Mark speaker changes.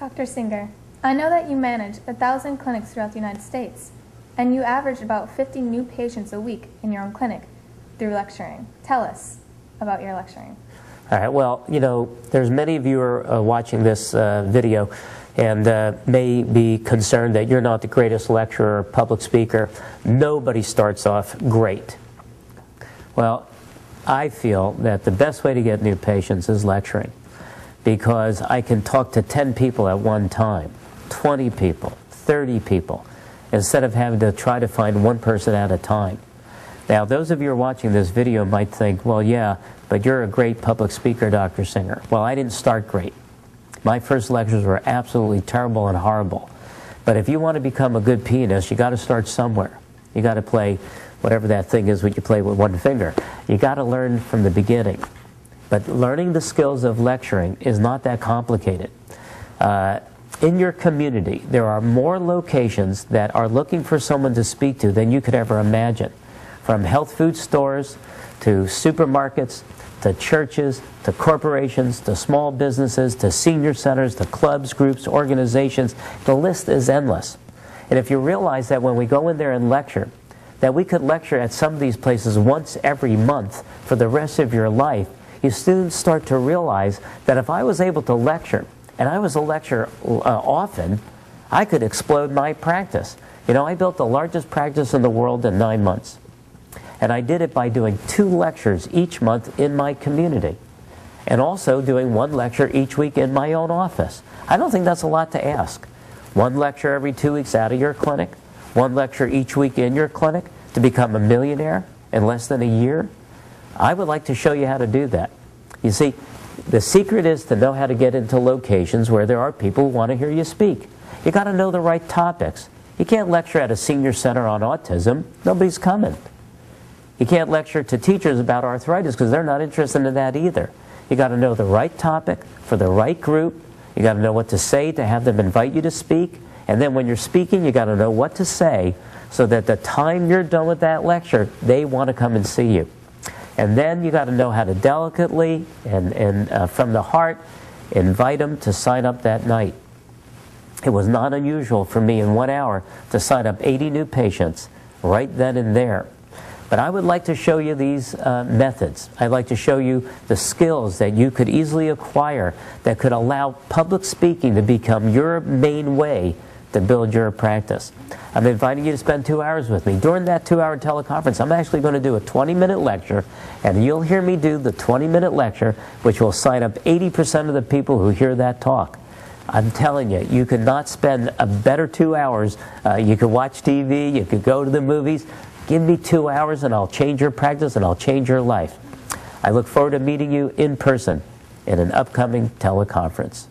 Speaker 1: Dr. Singer, I know that you manage 1,000 clinics throughout the United States, and you average about 50 new patients a week in your own clinic through lecturing. Tell us about your lecturing.
Speaker 2: All right, well, you know, there's many of you are watching this video and may be concerned that you're not the greatest lecturer or public speaker. Nobody starts off great. Well, I feel that the best way to get new patients is lecturing, because I can talk to 10 people at one time, 20 people, 30 people, instead of having to try to find one person at a time. Now, those of you who are watching this video might think, well, yeah, but you're a great public speaker, Dr. Singer. Well, I didn't start great. My first lectures were absolutely terrible and horrible. But if you want to become a good pianist, you got to start somewhere. You got to play whatever that thing is what you play with one finger. You got to learn from the beginning. But learning the skills of lecturing is not that complicated. In your community, there are more locations that are looking for someone to speak to than you could ever imagine. From health food stores to supermarkets to churches to corporations to small businesses to senior centers to clubs, groups, organizations. The list is endless. And if you realize that when we go in there and lecture, that we could lecture at some of these places once every month for the rest of your life, you soon start to realize that if I was able to lecture, and I was a lecturer often, I could explode my practice. You know, I built the largest practice in the world in 9 months. And I did it by doing 2 lectures each month in my community, and also doing 1 lecture each week in my own office. I don't think that's a lot to ask. 1 lecture every 2 weeks out of your clinic, 1 lecture each week in your clinic to become a millionaire in less than a year. I would like to show you how to do that. You see, the secret is to know how to get into locations where there are people who want to hear you speak. You got to know the right topics. You can't lecture at a senior center on autism. Nobody's coming. You can't lecture to teachers about arthritis because they're not interested in that either. You got to know the right topic for the right group. You got to know what to say to have them invite you to speak. And then when you're speaking, you got to know what to say so that the time you're done with that lecture, they want to come and see you. And then you got to know how to delicately and from the heart invite them to sign up that night. It was not unusual for me in 1 hour to sign up 80 new patients right then and there. But I would like to show you these methods. I'd like to show you the skills that you could easily acquire that could allow public speaking to become your main way to build your practice. I'm inviting you to spend 2 hours with me. During that 2-hour teleconference, I'm actually going to do a 20-minute lecture, and you'll hear me do the 20-minute lecture, which will sign up 80% of the people who hear that talk. I'm telling you, you could not spend a better 2 hours. You could watch TV, you could go to the movies. Give me 2 hours and I'll change your practice and I'll change your life. I look forward to meeting you in person in an upcoming teleconference.